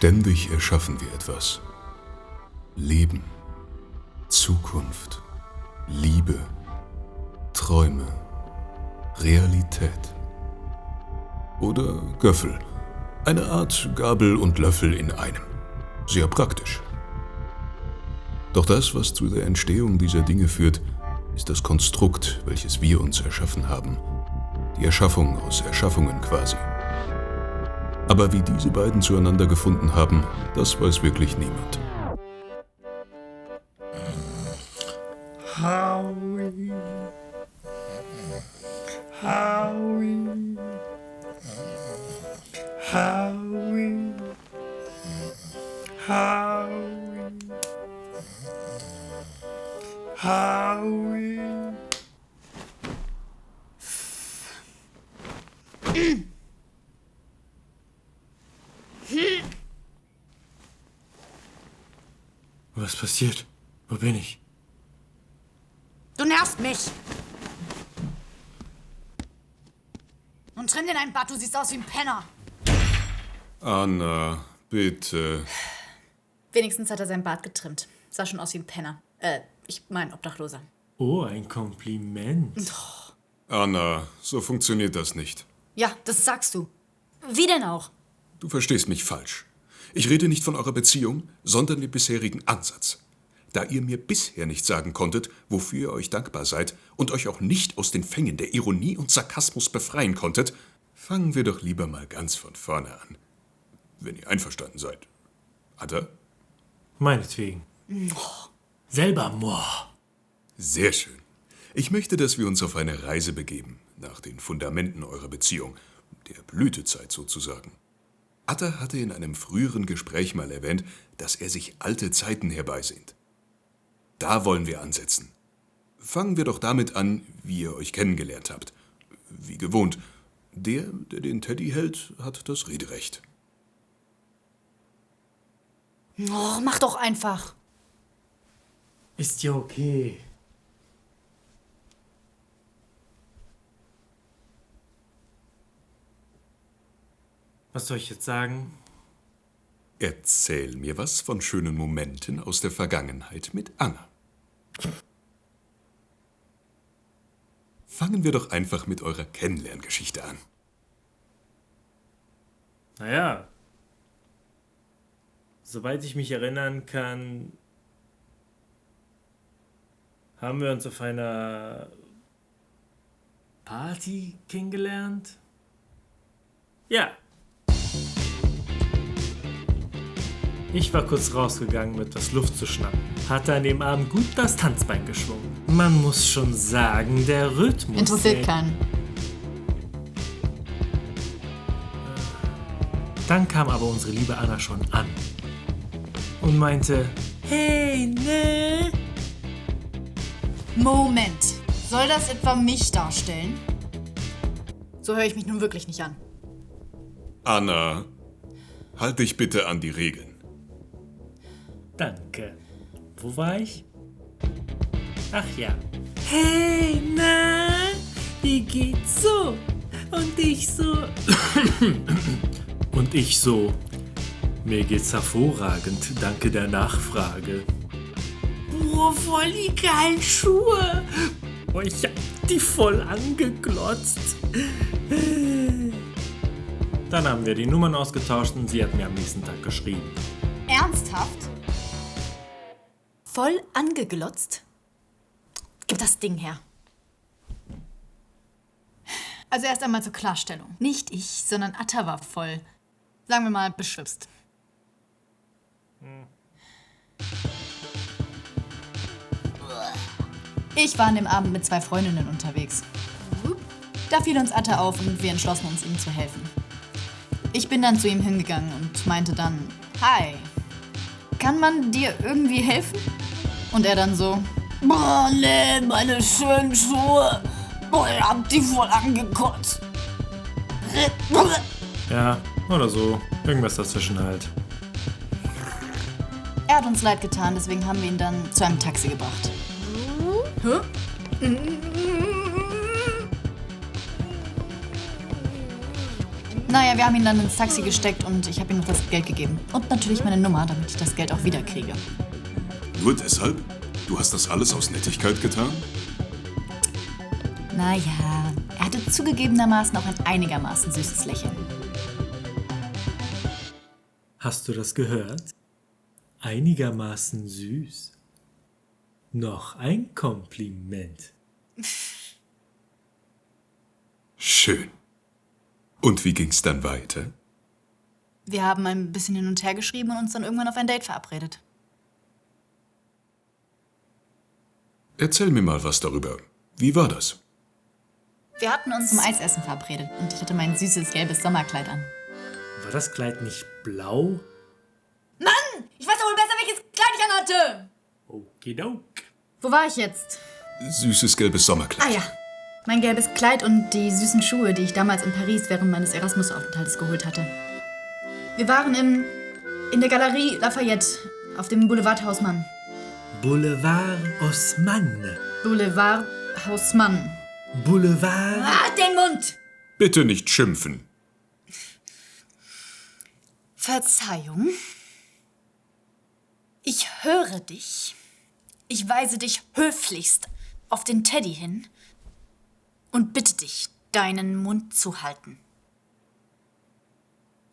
Ständig erschaffen wir etwas. Leben, Zukunft, Liebe, Träume, Realität. Oder Göffel, eine Art Gabel und Löffel in einem. Sehr praktisch. Doch das, was zu der Entstehung dieser Dinge führt, ist das Konstrukt, welches wir uns erschaffen haben. Die Erschaffung aus Erschaffungen quasi. Aber wie diese beiden zueinander gefunden haben, das weiß wirklich niemand. Howie. Howie. Howie. Howie. Howie. Was passiert? Wo bin ich? Du nervst mich! Und trimm dir dein Bart, du siehst aus wie ein Penner. Anna, bitte. Wenigstens hat er sein Bart getrimmt. Sah schon aus wie ein Penner. Ich mein Obdachloser. Oh, ein Kompliment. Anna, so funktioniert das nicht. Ja, das sagst du. Wie denn auch? Du verstehst mich falsch. Ich rede nicht von eurer Beziehung, sondern dem bisherigen Ansatz. Da ihr mir bisher nicht sagen konntet, wofür ihr euch dankbar seid und euch auch nicht aus den Fängen der Ironie und Sarkasmus befreien konntet, fangen wir doch lieber mal ganz von vorne an. Wenn ihr einverstanden seid. Ada? Meinetwegen. Selber Moor. Sehr schön. Ich möchte, dass wir uns auf eine Reise begeben, nach den Fundamenten eurer Beziehung, der Blütezeit sozusagen. Atta hatte in einem früheren Gespräch mal erwähnt, dass er sich alte Zeiten herbeisehnt. Da wollen wir ansetzen. Fangen wir doch damit an, wie ihr euch kennengelernt habt. Wie gewohnt, der den Teddy hält, hat das Rederecht. Oh, mach doch einfach. Ist ja okay. Was soll ich jetzt sagen? Erzähl mir was von schönen Momenten aus der Vergangenheit mit Anna. Fangen wir doch einfach mit eurer Kennenlerngeschichte an. Naja, soweit ich mich erinnern kann, haben wir uns auf einer Party kennengelernt. Ja. Ich war kurz rausgegangen, um etwas Luft zu schnappen. Hatte an dem Abend gut das Tanzbein geschwungen. Man muss schon sagen, der Rhythmus... Interessiert keinen. Dann kam aber unsere liebe Anna schon an und meinte, hey, ne? Moment. Soll das etwa mich darstellen? So höre ich mich nun wirklich nicht an. Anna, halt dich bitte an die Regeln. Danke. Wo war ich? Ach ja. Hey, na? Wie geht's so? Und ich so... Und ich so... Mir geht's hervorragend, danke der Nachfrage. Boah, voll die geilen Schuhe. Boah, ich hab die voll angeglotzt. Dann haben wir die Nummern ausgetauscht und sie hat mir am nächsten Tag geschrieben. Ernsthaft? Voll angeglotzt? Gib das Ding her. Also erst einmal zur Klarstellung. Nicht ich, sondern Atta war voll, sagen wir mal, beschwipst. Ich war an dem Abend mit 2 Freundinnen unterwegs. Da fiel uns Atta auf und wir entschlossen uns, ihm zu helfen. Ich bin dann zu ihm hingegangen und meinte dann, hi, kann man dir irgendwie helfen? Und er dann so, boah, nee, meine schönen Schuhe, boah, ihr habt die voll angekotzt. Ja, oder so. Irgendwas dazwischen halt. Er hat uns leid getan, deswegen haben wir ihn dann zu einem Taxi gebracht. Hä? Naja, wir haben ihn dann ins Taxi gesteckt und ich habe ihm noch das Geld gegeben. Und natürlich meine Nummer, damit ich das Geld auch wiederkriege. Nur deshalb? Du hast das alles aus Nettigkeit getan? Naja, er hatte zugegebenermaßen auch ein einigermaßen süßes Lächeln. Hast du das gehört? Einigermaßen süß. Noch ein Kompliment. Schön. Und wie ging's dann weiter? Wir haben ein bisschen hin und her geschrieben und uns dann irgendwann auf ein Date verabredet. Erzähl mir mal was darüber. Wie war das? Wir hatten uns zum Eisessen verabredet und ich hatte mein süßes gelbes Sommerkleid an. War das Kleid nicht blau? Mann! Ich weiß doch wohl besser, welches Kleid ich anhatte! Okidok. Wo war ich jetzt? Süßes gelbes Sommerkleid. Ah ja, mein gelbes Kleid und die süßen Schuhe, die ich damals in Paris während meines Erasmus-Aufenthaltes geholt hatte. Wir waren in der Galerie Lafayette auf dem Boulevard Haussmann. Boulevard Haussmann. Boulevard Haussmann. Boulevard... Ah, den Mund! Bitte nicht schimpfen. Verzeihung. Ich höre dich. Ich weise dich höflichst auf den Teddy hin und bitte dich, deinen Mund zu halten.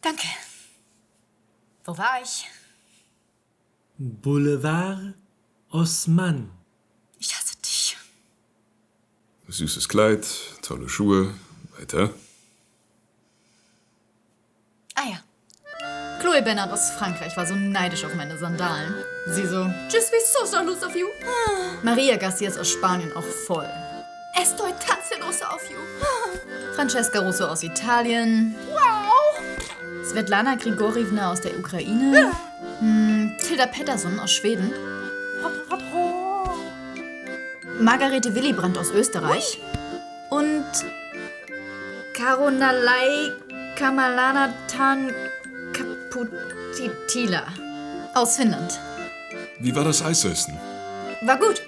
Danke. Wo war ich? Boulevard Haussmann. Ich hasse dich. Süßes Kleid, tolle Schuhe. Weiter. Ah ja. Chloé Bernard aus Frankreich war so neidisch auf meine Sandalen. Sie so, je suis so jalouse of you. Maria Garcias aus Spanien auch voll. Estoy tan celosa of you. Francesca Russo aus Italien. Wow. Svetlana Grigorievna aus der Ukraine. Tilda Pettersson aus Schweden. Margarete Willibrand aus Österreich. Und Karunalai Kamalanathan Kaputitila aus Finnland. Wie war das Eisessen? War gut.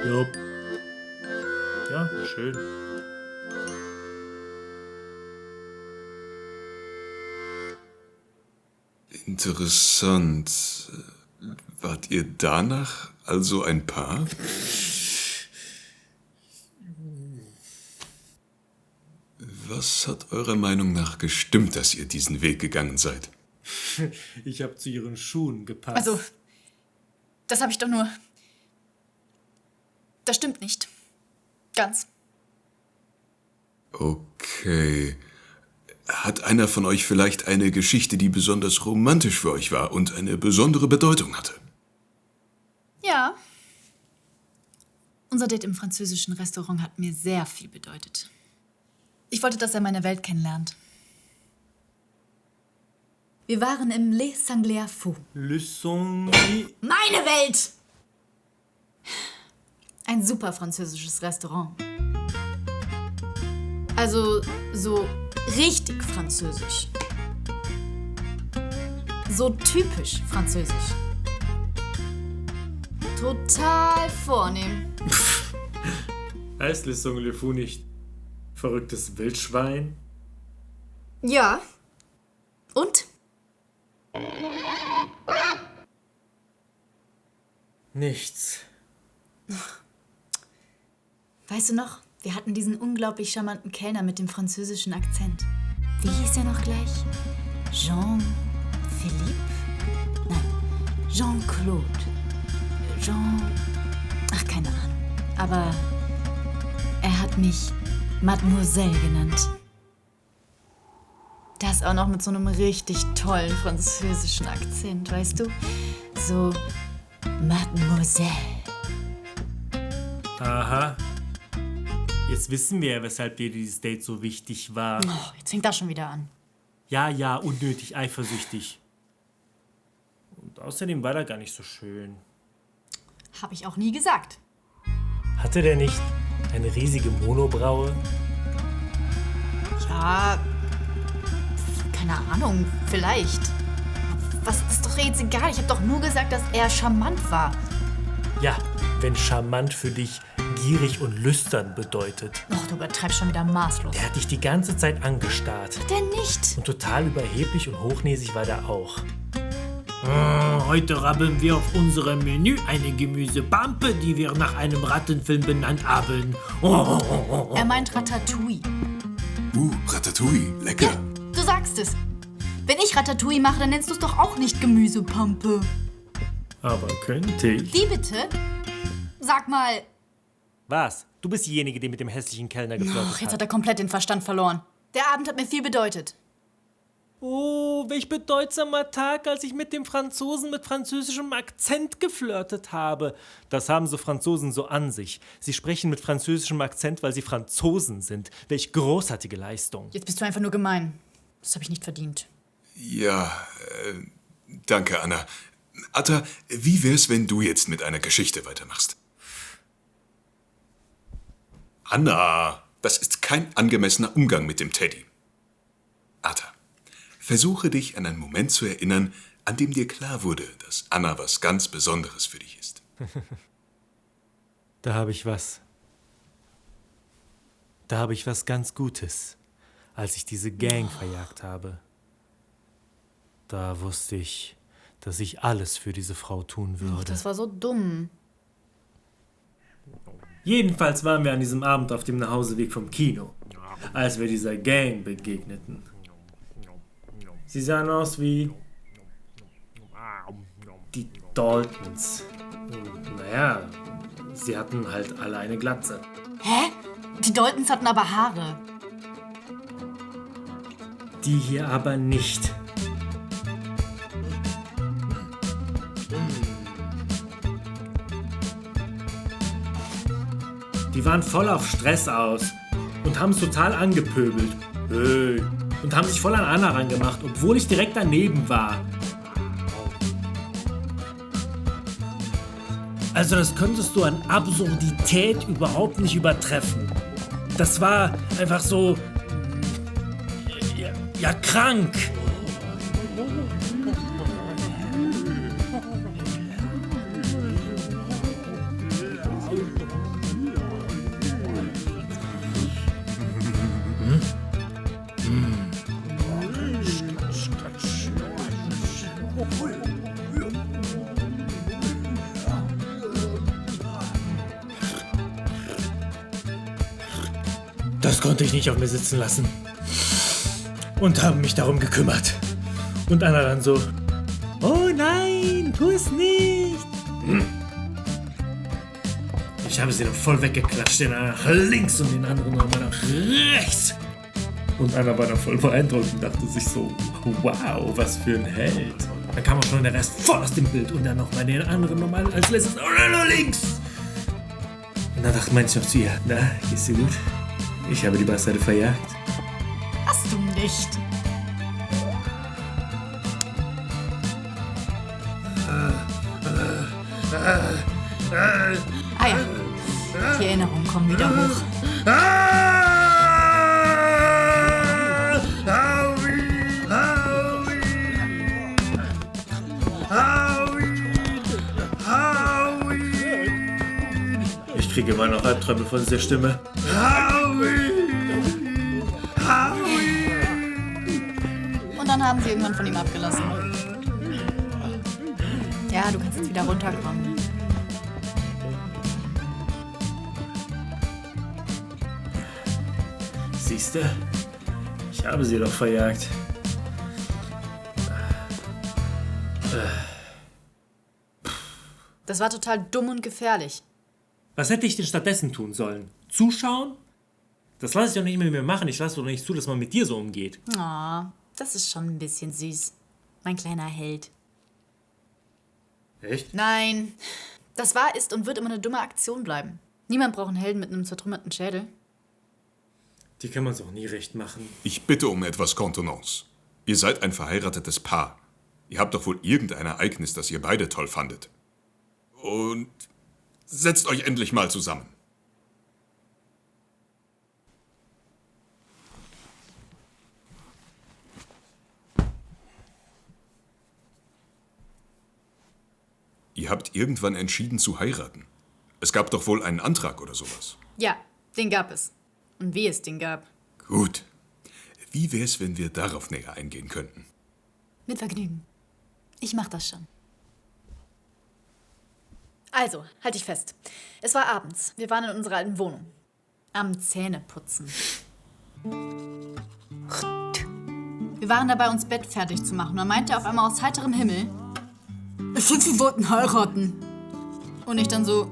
Jupp. Ja, schön. Interessant. Wart ihr danach also ein Paar? Was hat eurer Meinung nach gestimmt, dass ihr diesen Weg gegangen seid? Ich habe zu ihren Schuhen gepasst. Also, das habe ich doch nur... Das stimmt nicht. Ganz. Okay. Hat einer von euch vielleicht eine Geschichte, die besonders romantisch für euch war und eine besondere Bedeutung hatte? Ja. Unser Date im französischen Restaurant hat mir sehr viel bedeutet. Ich wollte, dass er meine Welt kennenlernt. Wir waren im Les Sangliers Fous. Le Son... Meine Welt! Ein super französisches Restaurant. Also so richtig französisch. So typisch französisch. Total vornehm. Heißt Le Son Le Fou nicht verrücktes Wildschwein? Ja. Und? Nichts. Weißt du noch, wir hatten diesen unglaublich charmanten Kellner mit dem französischen Akzent. Wie hieß er noch gleich? Jean-Philippe? Nein, Jean-Claude. Ach, keine Ahnung. Aber er hat mich Mademoiselle genannt. Das auch noch mit so einem richtig tollen französischen Akzent, weißt du? So Mademoiselle. Aha. Jetzt wissen wir ja, weshalb dir dieses Date so wichtig war. Oh, jetzt fängt das schon wieder an. Ja, unnötig eifersüchtig. Und außerdem war er gar nicht so schön. Hab ich auch nie gesagt. Hatte der nicht eine riesige Monobraue? Ja, keine Ahnung, vielleicht. Was ist doch jetzt egal? Ich habe doch nur gesagt, dass er charmant war. Ja, wenn charmant für dich gierig und lüstern bedeutet. Och, du übertreibst schon wieder maßlos. Der hat dich die ganze Zeit angestarrt. Hat der nicht? Und total überheblich und hochnäsig war der auch. Heute haben wir auf unserem Menü eine Gemüsepampe, die wir nach einem Rattenfilm benannt haben. Er meint Ratatouille. Ratatouille, lecker. Ja, du sagst es. Wenn ich Ratatouille mache, dann nennst du es doch auch nicht Gemüsepampe. Aber könnte ich. Wie bitte? Sag mal. Was? Du bist diejenige, die mit dem hässlichen Kellner geflirtet Och, jetzt hat. hat er komplett den Verstand verloren. Der Abend hat mir viel bedeutet. Oh, welch bedeutsamer Tag, als ich mit dem Franzosen mit französischem Akzent geflirtet habe. Das haben so Franzosen so an sich. Sie sprechen mit französischem Akzent, weil sie Franzosen sind. Welch großartige Leistung. Jetzt bist du einfach nur gemein. Das habe ich nicht verdient. Ja, danke, Anna. Atta, wie wär's, wenn du jetzt mit einer Geschichte weitermachst? Anna, das ist kein angemessener Umgang mit dem Teddy. Atta, versuche dich an einen Moment zu erinnern, an dem dir klar wurde, dass Anna was ganz Besonderes für dich ist. Da habe ich was. Da habe ich was ganz Gutes, als ich diese Gang verjagt habe. Da wusste ich, dass ich alles für diese Frau tun würde. Och, das war so dumm. Jedenfalls waren wir an diesem Abend auf dem Nachhauseweg vom Kino, als wir dieser Gang begegneten. Sie sahen aus wie die Daltons. Naja, sie hatten halt alle eine Glatze. Hä? Die Daltons hatten aber Haare. Die hier aber nicht. Die waren voll auf Stress aus und haben es total angepöbelt. Hey. Und haben sich voll an Anna rangemacht, obwohl ich direkt daneben war. Also das könntest du an Absurdität überhaupt nicht übertreffen. Das war einfach so... ja krank. Das konnte ich nicht auf mir sitzen lassen. Und haben mich darum gekümmert. Und Anna dann so, oh nein, tu es nicht. Ich habe sie dann voll weggeklatscht, den einen nach links und den anderen nochmal nach rechts. Und Anna war dann voll beeindruckt und dachte sich so, wow, was für ein Held. Dann kam auch schon der Rest voll aus dem Bild und dann nochmal den anderen nochmal als letztes, oh nein, links. Und dann dachte ich noch zu ihr, na, geht's dir gut? Ich habe die Bastarde verjagt. Hast du nicht. Ah ja, die Erinnerungen kommen wieder hoch. Ich kriege immer noch Albträume von dieser Stimme. Und dann haben sie irgendwann von ihm abgelassen. Ja, du kannst jetzt wieder runterkommen. Siehste, ich habe sie doch verjagt. Das war total dumm und gefährlich. Was hätte ich denn stattdessen tun sollen? Zuschauen? Das lasse ich doch nicht mehr mit mir machen. Ich lasse doch nicht zu, dass man mit dir so umgeht. Oh, das ist schon ein bisschen süß. Mein kleiner Held. Echt? Nein, das war, ist und wird immer eine dumme Aktion bleiben. Niemand braucht einen Helden mit einem zertrümmerten Schädel. Die kann man es auch nie recht machen. Ich bitte um etwas Kontenance. Ihr seid ein verheiratetes Paar. Ihr habt doch wohl irgendein Ereignis, das ihr beide toll fandet. Und setzt euch endlich mal zusammen. Ihr habt irgendwann entschieden zu heiraten. Es gab doch wohl einen Antrag oder sowas. Ja, den gab es. Und wie es den gab. Gut. Wie wär's, wenn wir darauf näher eingehen könnten? Mit Vergnügen. Ich mach das schon. Also, halt dich fest. Es war abends. Wir waren in unserer alten Wohnung. Am Zähneputzen. Wir waren dabei, uns Bett fertig zu machen. Und dann meinte er auf einmal aus heiterem Himmel: Ich finde, wir wollten heiraten. Und ich dann so: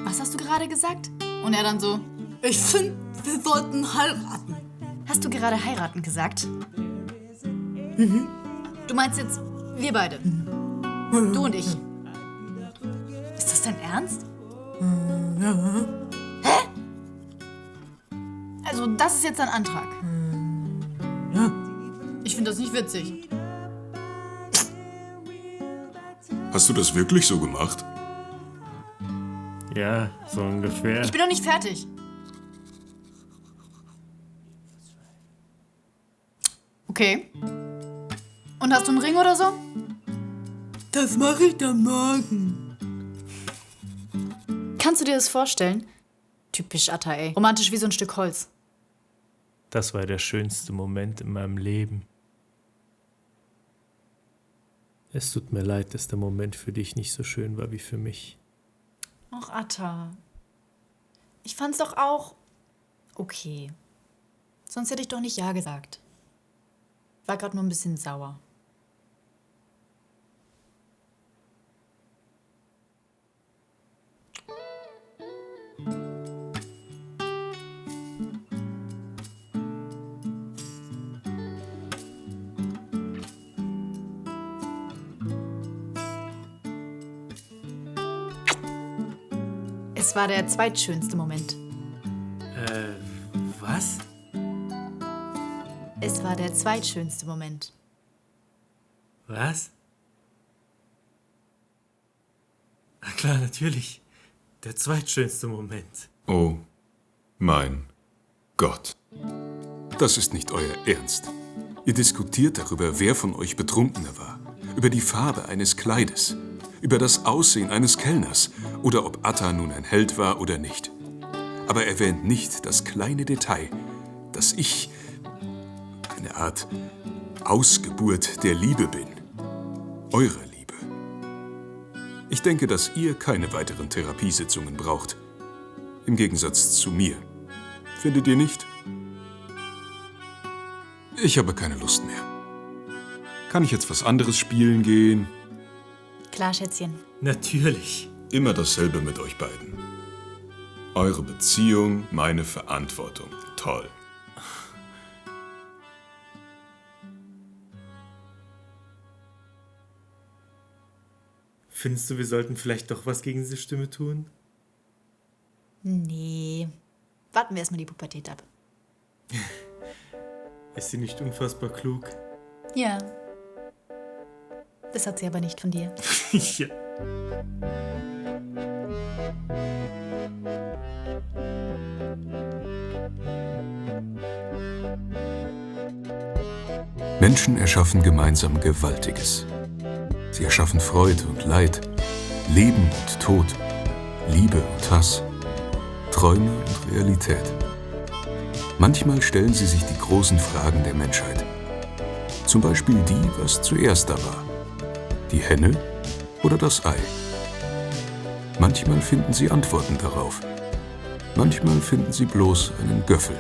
Was hast du gerade gesagt? Und er dann so: Ich finde, wir wollten heiraten. Hast du gerade heiraten gesagt? Mhm. Du meinst jetzt wir beide? Du und ich? Ist das dein Ernst? Hä? Also, das ist jetzt dein Antrag? Ich finde das nicht witzig. Hast du das wirklich so gemacht? Ja, so ungefähr. Ich bin noch nicht fertig. Okay. Und hast du einen Ring oder so? Das mache ich dann morgen. Kannst du dir das vorstellen? Typisch Atta, ey. Romantisch wie so ein Stück Holz. Das war der schönste Moment in meinem Leben. Es tut mir leid, dass der Moment für dich nicht so schön war wie für mich. Ach, Atta. Ich fand's doch auch okay. Sonst hätte ich doch nicht Ja gesagt. War gerade nur ein bisschen sauer. Es war der zweitschönste Moment. Was? Es war der zweitschönste Moment. Was? Na klar, natürlich. Der zweitschönste Moment. Oh, mein Gott. Das ist nicht euer Ernst. Ihr diskutiert darüber, wer von euch betrunkener war, über die Farbe eines Kleides, über das Aussehen eines Kellners oder ob Atta nun ein Held war oder nicht. Aber erwähnt nicht das kleine Detail, dass ich eine Art Ausgeburt der Liebe bin. Eurer Liebe. Ich denke, dass ihr keine weiteren Therapiesitzungen braucht. Im Gegensatz zu mir. Findet ihr nicht? Ich habe keine Lust mehr. Kann ich jetzt was anderes spielen gehen? Klar, Schätzchen. Natürlich. Immer dasselbe mit euch beiden. Eure Beziehung, meine Verantwortung. Toll. Findest du, wir sollten vielleicht doch was gegen diese Stimme tun? Nee. Warten wir erstmal die Pubertät ab. Ist sie nicht unfassbar klug? Ja. Das hat sie aber nicht von dir. Ja. Menschen erschaffen gemeinsam Gewaltiges. Sie erschaffen Freude und Leid, Leben und Tod, Liebe und Hass, Träume und Realität. Manchmal stellen sie sich die großen Fragen der Menschheit. Zum Beispiel die, was zuerst da war. Die Henne oder das Ei? Manchmal finden sie Antworten darauf. Manchmal finden sie bloß einen Göffel.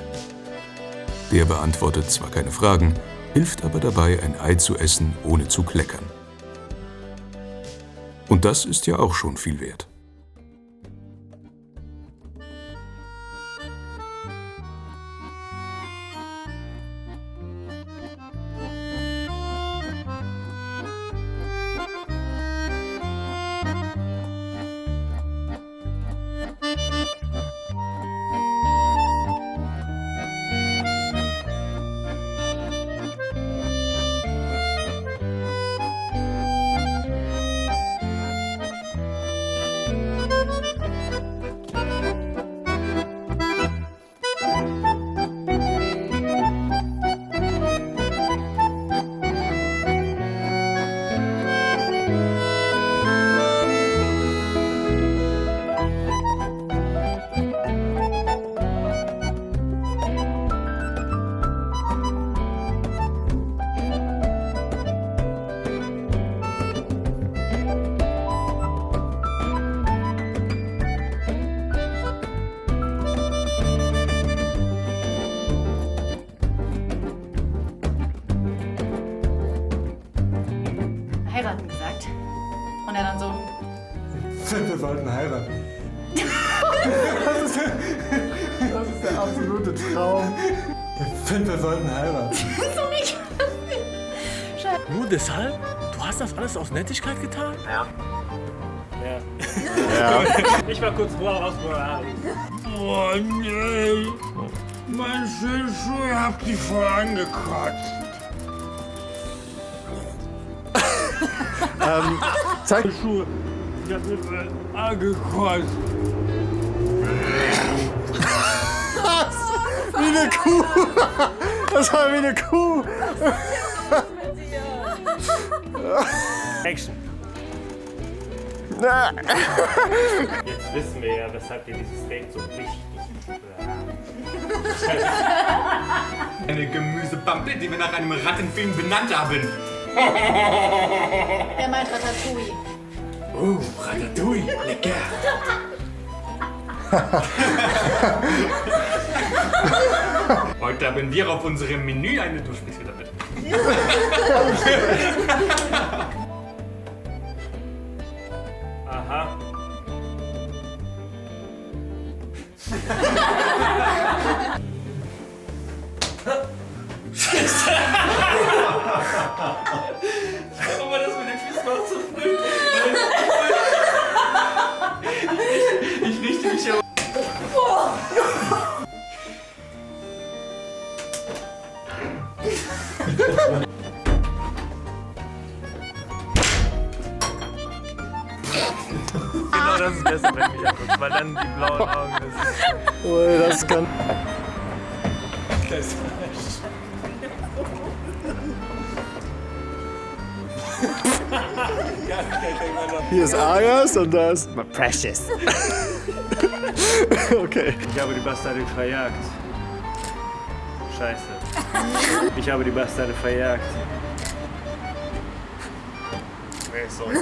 Der beantwortet zwar keine Fragen, hilft aber dabei, ein Ei zu essen, ohne zu kleckern. Und das ist ja auch schon viel wert. heiraten gesagt. Und er dann so, Wir wollten heiraten. Das ist der absolute Traum. Wir wollten heiraten. so nicht. Nur deshalb? Du hast das alles aus Nettigkeit getan? Ja. Ich war kurz raus. Oh nee. Meine schönen Schuhe habt die voll angekotzt. Zeig. Schuhe. Ich hab mich voll angekotzt. Wie eine Kuh. Das war wie eine Kuh. Action. Jetzt wissen wir ja, weshalb dir dieses Date so wichtig ist. Eine Gemüsebampe, die wir nach einem Rattenfilm benannt haben. er meint Ratatouille. Oh, Ratatouille, lecker. Heute haben wir auf unserem Menü eine... Du spielst wieder mit. Aha. Aber das mit den Füßen war zu früh. Ich richte mich ja. Genau, das ist besser, wenn mich anguckst, weil dann die blauen Augen ist. Oh, das kann. Hier ist Arias und da ist my Precious. Okay. Ich habe die Bastarde verjagt. Scheiße. Ich habe die Bastarde verjagt. Nee, sorry.